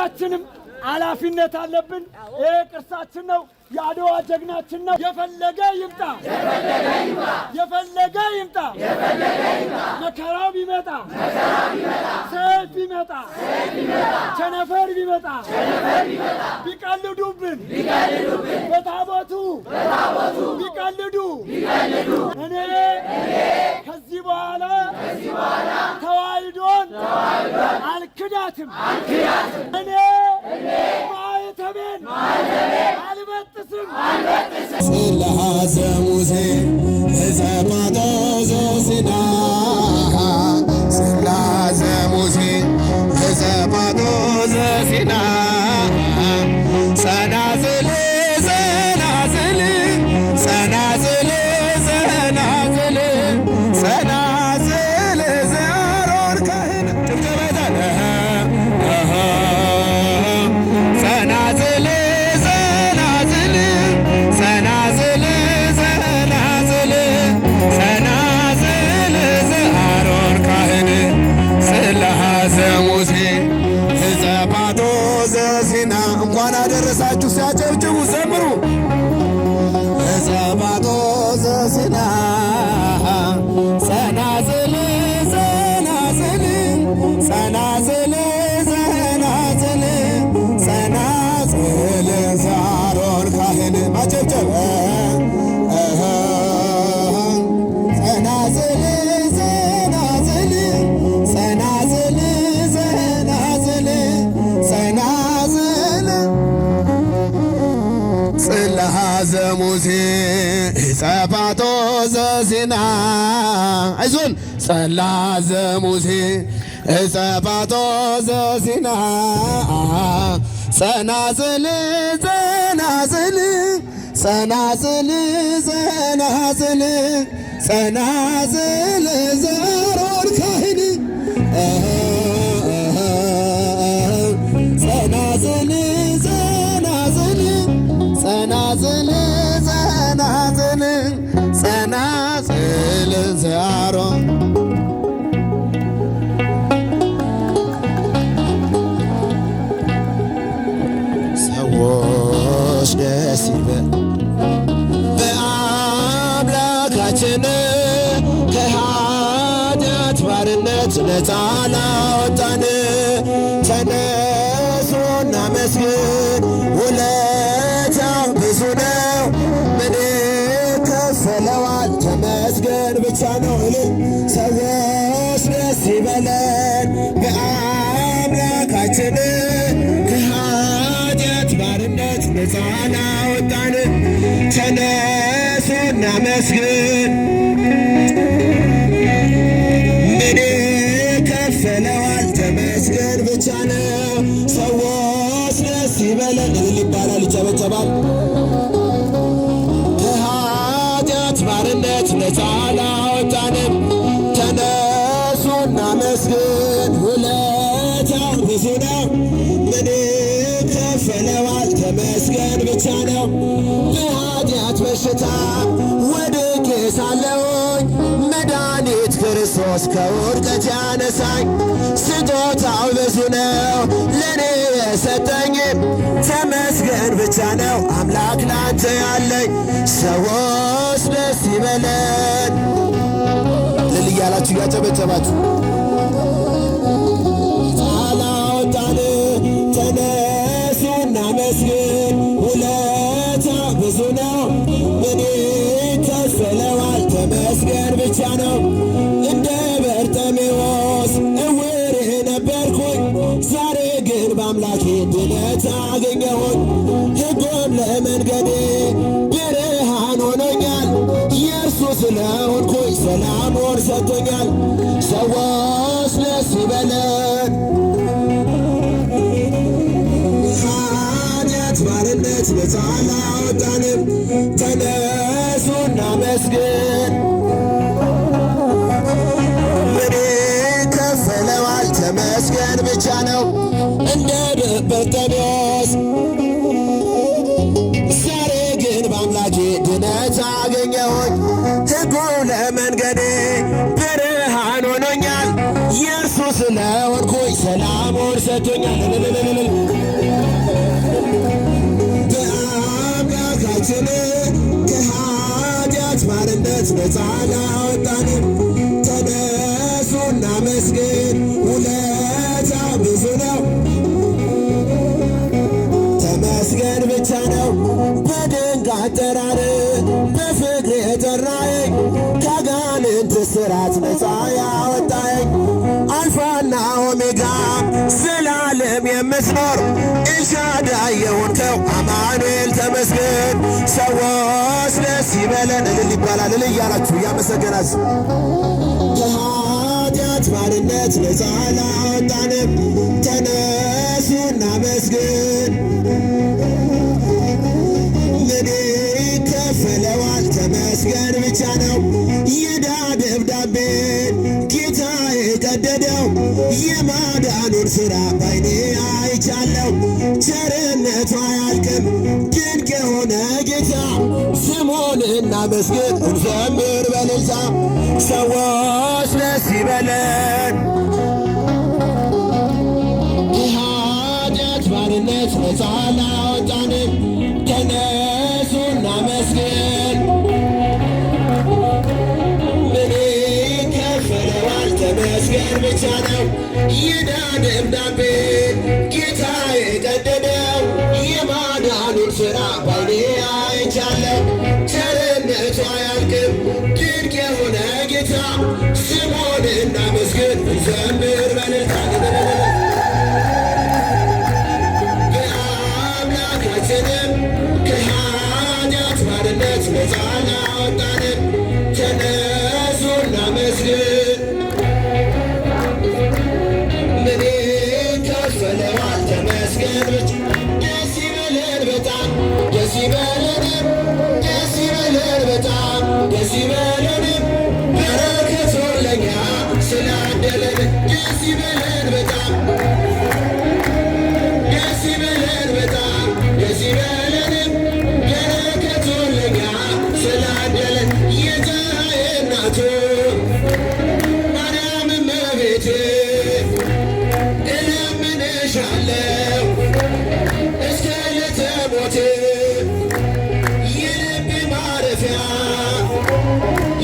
ሁላችንም ኃላፊነት አለብን። ይሄ ቅርሳችን ነው። የአድዋ ጀግናችን ነው። የፈለገ ይምጣ የፈለገ ይምጣ መከራው ቢመጣ ሰይፍ ቢመጣ ቸነፈር ቢመጣ ቢቀልዱብን በታቦቱ ቢቀልዱ እኔ ከዚህ በኋላ ተዋሕዶን አልክዳትም። እኔ ማኅተቤን አልበጥስም። ጽላተ ሙሴ ዘጸባቶ ዘሲና ጽላተ ሙሴ ዘጸባቶ ዘሲና ጸናጽል ጸናጽል ጸናጽል ጸናጽል ጸናጽል ዘአሮን ካህን ጭብጨባታለ ጸናጽል ጸናጽል ጸናጽል ጸናጽል ጸናጽል ዘአሮን ካህን ጽላተ ሙሴ ዘጸባቶ ዘሲና እንኳን አደረሳችሁ። ሲያጨብጭቡ ዘምሩ። ዘጸባቶ ዘሲና ጸናጽል ጸናጽል ጸናጽል ጸናጽል ጸናጽል ዘአሮን ካህን ማጨብጨብ ጸናጽል ጸናጽል ጸናጽል ጸናጽል ጸናጽል ጽላተ ሙሴ ዘጸባቶ ዘሲና አይዞን ጽላተ ሙሴ ዘጸባቶ ዘሲና ጸናጽል ጸናጽል ጸናጽል ጸናጽል ጸናጽል ዘአሮን ካህን ጸናጽል ጸናጽል ጸናጽል ጸናጽል ጸናጽል ዘአሮን ሰዎች ደስ ይበል በአምላካችን ከኃጢአት ባርነት ነፃ ላወጣን ተነሱ እናመስግን ውለታው ብዙ ነው ምን ይከፈለዋል ተመስገን ብቻ ነው እልል ሰዎች ደስ ይበለን በአምላካችን ከኃጢአት ባርነት ነፃ ላወጣን ተነሱ እናመስግን ምን ይከፈለዋል ተመስገን ብቻ ነው ሰዎች ደስ ይበለን እልል ይባላል ይጨበጨባል ከኃጢአት ባርነት ነፃ ላወጣንም ተነሱ እናመስግን ውለታው ብዙ ነው ምን ይከፈለዋል ተመስገን ብቻ ነው በኃጢአት በሽታ ወድቄ ሳለሁኝ መድኃኒት ክርስቶስ ከውድቀት ያነሳኝ ስጦታው ብዙ ነው ለእኔ የሰጠኝ ተመስገን ብቻ ነው አምላክ ላንተ ያለኝ ሰዎች ደስ ይበለን እልል እያላችሁ እያጨበጨባችሁ አላወጣን ተነሱ እናመስግን ውለታ ብዙ ነው ምን ይከፈለዋል ተመስገን ብቻ ነው እንደ በርጤሜዎስ እውር ነበርኩኝ ዛሬ ግን በአምላኬ ድነት አገኘሁኝ ሕጉም ለመንገዴ ብርሃን ሆኖኛል የእርሱ ስለሆንኩኝ ሰላሙን ሰጥቶኛል ሰዎች ደስ ይበለን ኃጢአት ባርነት ነፃ ላወጣንም ተነሱ እናመስግን ምን ይከፈለዋል ተመስገን ብቻ ነው እንደ በርጤሜዎስ ዛሬ ግን በአምላኬ ድነት አገኘሁኝ ሕጉ ለመንገዴ ብርሃን ሆኖኛል የእርሱ ስለሆንኩኝ ሰላሙን ሰጥቶኛል ጌታችን ከኃጢአት ባርነት ነፃ ላወጣን ተነሱ እናመስግን፣ ውለታ ብዙ ነው ተመስገን ብቻ ነው። በድንቅ አጠራር በፍቅር የጠራኸኝ ከአጋንንት እስራት ነፃ ያወጣኸኝ አልፋና ኦሜጋ ዘላለም የምትኖር ኤልሻዳይ የሆንከው አማኑኤል ተመስገን። ሰዎች ደስ ይበለን እልል ይባላል። እልል እያላችሁ እያመሰገናችሁ ከኃጢአት ባርነት ነፃ ላወጣን ተነሱ እናመስግን። ምን ይከፈለዋል? ተመስገን ብቻ ነው። የዕዳ ደብዳቤን ጌታ የቀደደው የማዳኑን ሥራ ባይኔ አይቻለው። ቸርነቱ አያልቅም ድንቅ የሆነ ጌታ ስሙን እናመስግን እንዘምር በእልልታ። ሰዎች ደስ ይበለን ከኃጢአት ባርነት ነፃ ላወጣን ተነሱ እናመስግን። ምን ይከፈለዋል? ተመስገን ብቻ ነው። የዕዳ ደብዳቤ ጌታ የቀደደው የማዳኑን ሥራ ባይኔ አይቻለው። ቸርነቱ አያልቅም ድንቅ የሆነ ጌታ ስሙን እናመስግን እንዘምር በእልልታ። በአምላካችንም ከኃጢአት ባርነት ነፃ ላወጣን ተነሱ እናመስግን። ምን ይከፈለዋል? ተመስገን ብቻ። ደስ ይበለን በጣም ደስ ይበለንም ደስ ይበለን በጣም ደስ ይበለንም በረከቱን ለኛ ስላደለን ደስ ይበለን በጣም ደስ ይበለን በጣም ደስ ይበለንም በረከቱን ለኛ ስላደለን የፀሐይ እናቱ ማርያም እመቤቴ እለምንሻለሁ እስከ ዕለተ ሞቴ የልቤ ማረፊያ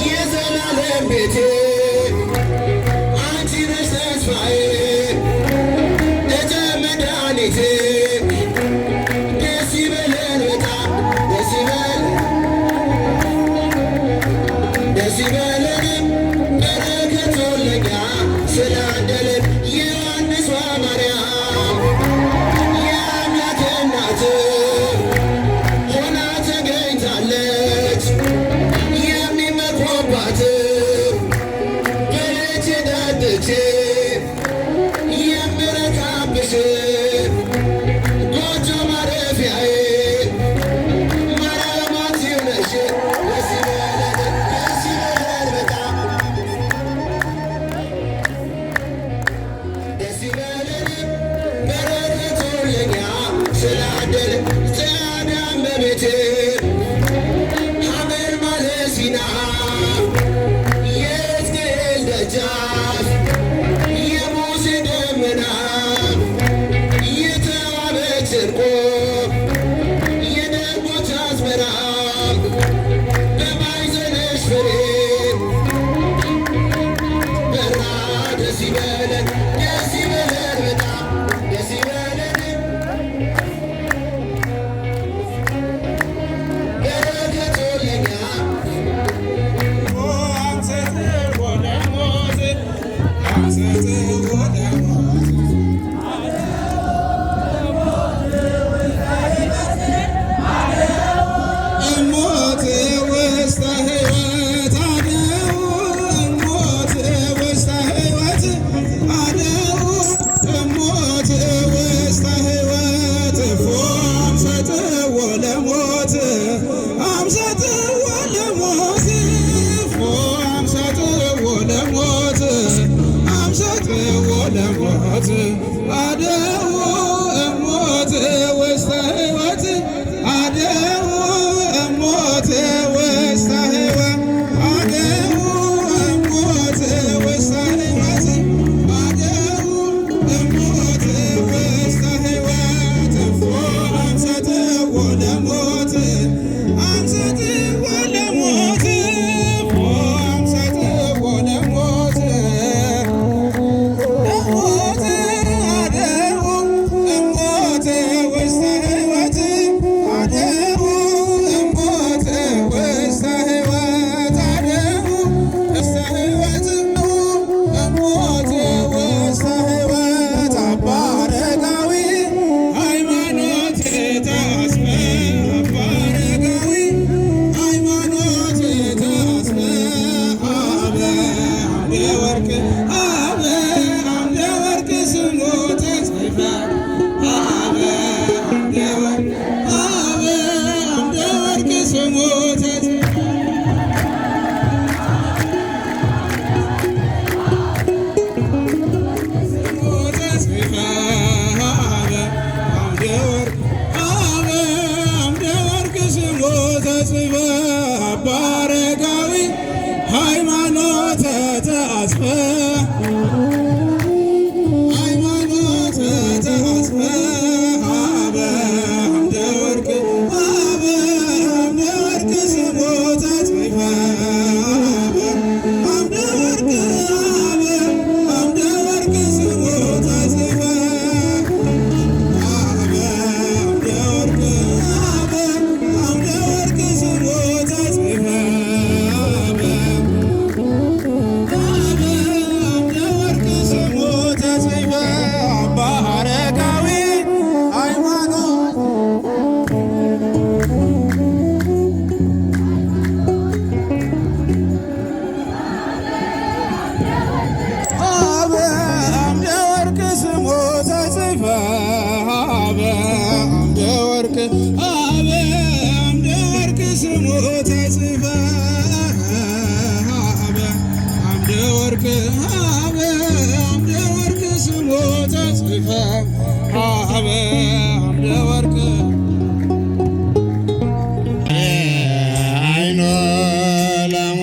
የዘላለም ቤቴ አንቺ ነሽ ተስፋዬ እፀ መድኃኒቴ። ደስ ይበለን በጣም ደስ ይበለን ደስ ይበለንም በረከቱን ለኛ ስላደለን የዮሐንስ ማርያም የአምላክ እናት ሆና ተገኝታለች። የሚመኩባት በልጅ ጠጥቼ የምረካብሽ ጎጆ ማረፊያዬ ማርያም አንቺ ነሽ። ደስ ይበለን በጣም ደስ ይበለንም በረከቱን ለኛ ስላደለን ጸዳ እመቤቴ ሐመር ማለት ሲና የሕዝቅኤል ደጃፍ የሙሴ ደመና የተዋበች ዕርቆ የደቦች አዝመራ በማኅፀንሽ ፍሬ በራ። ደስ ይበለን በጣም ደስ ይበለንም በረከቱን ለኛ ወርቅ አበ አምደ ወርቅ ስሙ ተጽፈ አበ አምደ ወርቅ አበ አምደ ወርቅ ስሙ ተጽፈ አበ አምደ ወርቅ አይኖ ለሟ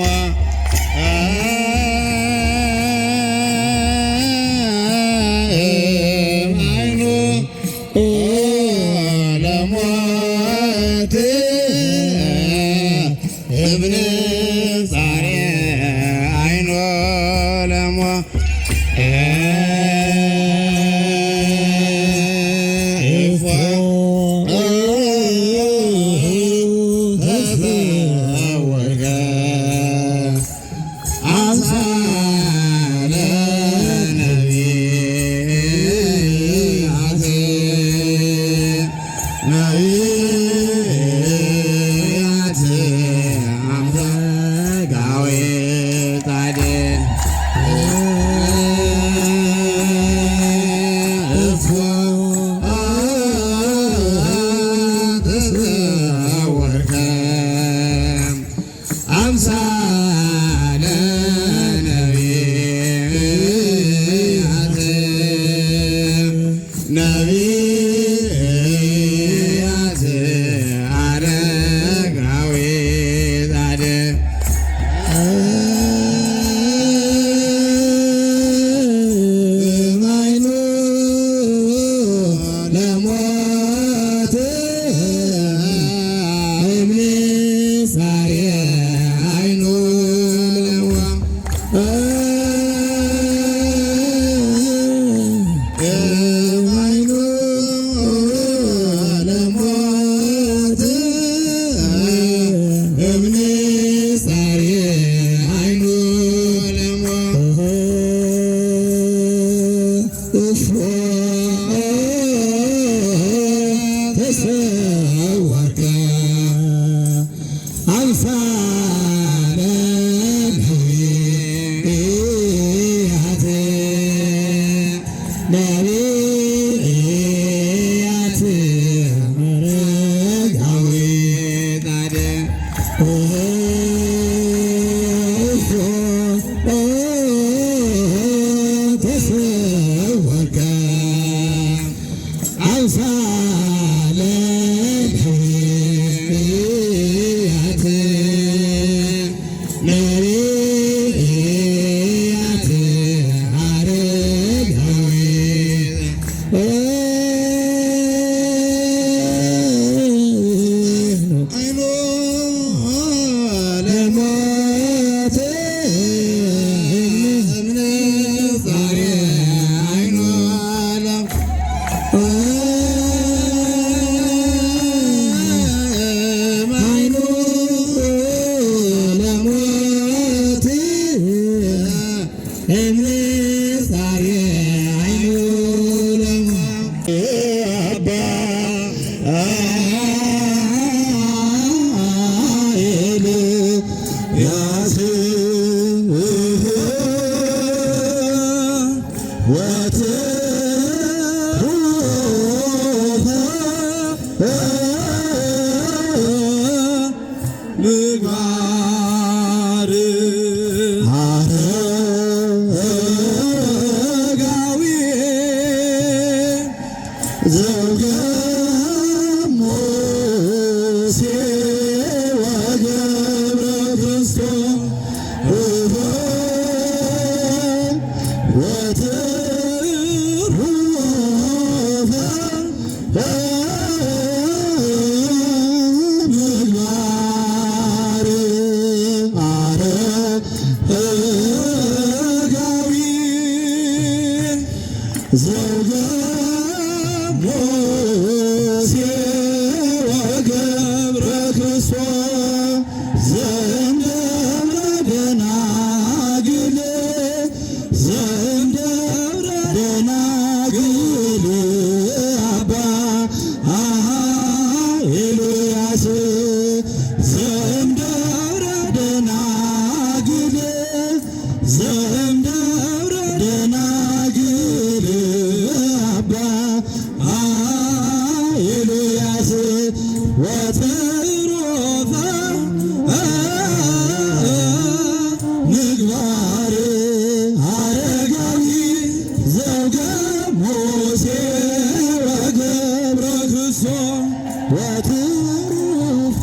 ወትሩፍ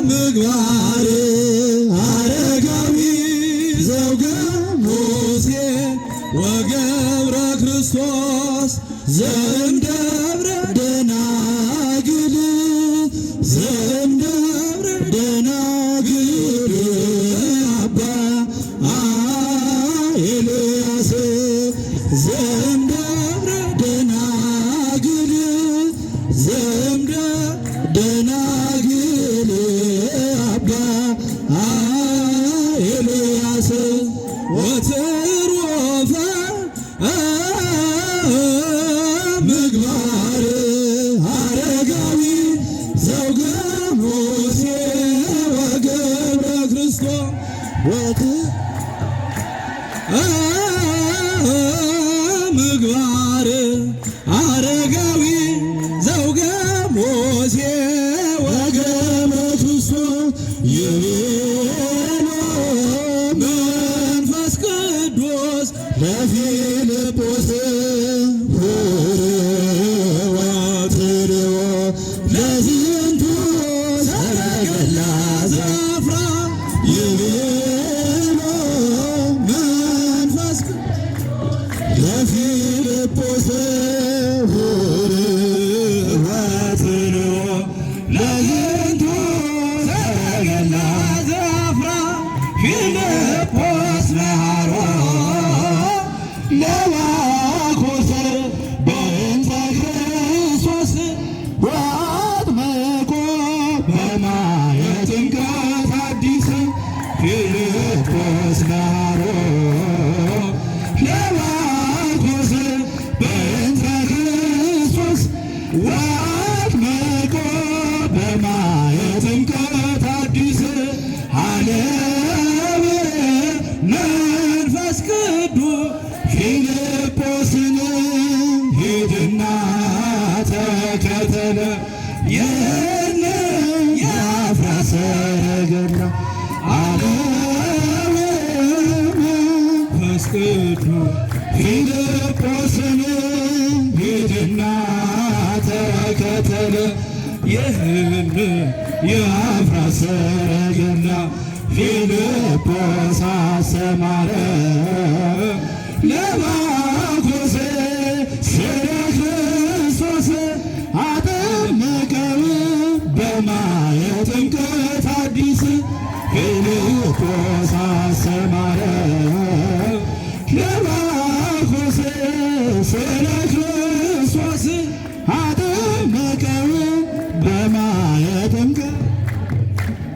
ምግባር አረጋዊ ዘውገ ሙሴ ወገብረ ክርስቶስ ዘእምደብረ ደናግል ዘእምደብረ ደናግል አባ ኤልያስ ዘእምደብረ ደናግል ዘእምደብረ ደናግል አባ ኤልያስ ወትሩፈ ምግባር አረጋዊ ዘውገ ሙሴ ወገብረ ክርስቶስ ምግባር አረጋዊ ዘውገ ሙሴ ወገብረ ክርስቶስ ይቤሎ መንፈስ ቅዱስ ለፊልጶስ ወትርዎ ለዝንቱ ሰረገላ ዘአፍራ ይቤሎ መንፈስ ለፊልጶስ ወትርዎ ለዝንቱ ሰረገላ ዘአፍራ ፊልጶስ መሃሮ ለባኮስ በእንተ ክርስቶስ ወአጥምቆ በማየ ጥምቀት አዲስ ፊልጶስ መሃሮ ለባኮስ በእንተ ክርስቶስ ወአጥምቆ በማየ ጥምቀት አዲስ አለም መንፈስ ቅዱስ ፊልጶስን ሂድና ተከተለ ይህን የአፍራት ሰረገላ አለም መንፈስ ቅዱስ ፊልጶስን ሂድና ተከተለ ይህን የአፍራት ሰረገላ ፊልጶስ አሰማረ ለባኮስ ስለ ክርስቶስ አጠመቀው በማየ ጥምቀት አዲስ ፊልጶስ አሰማረ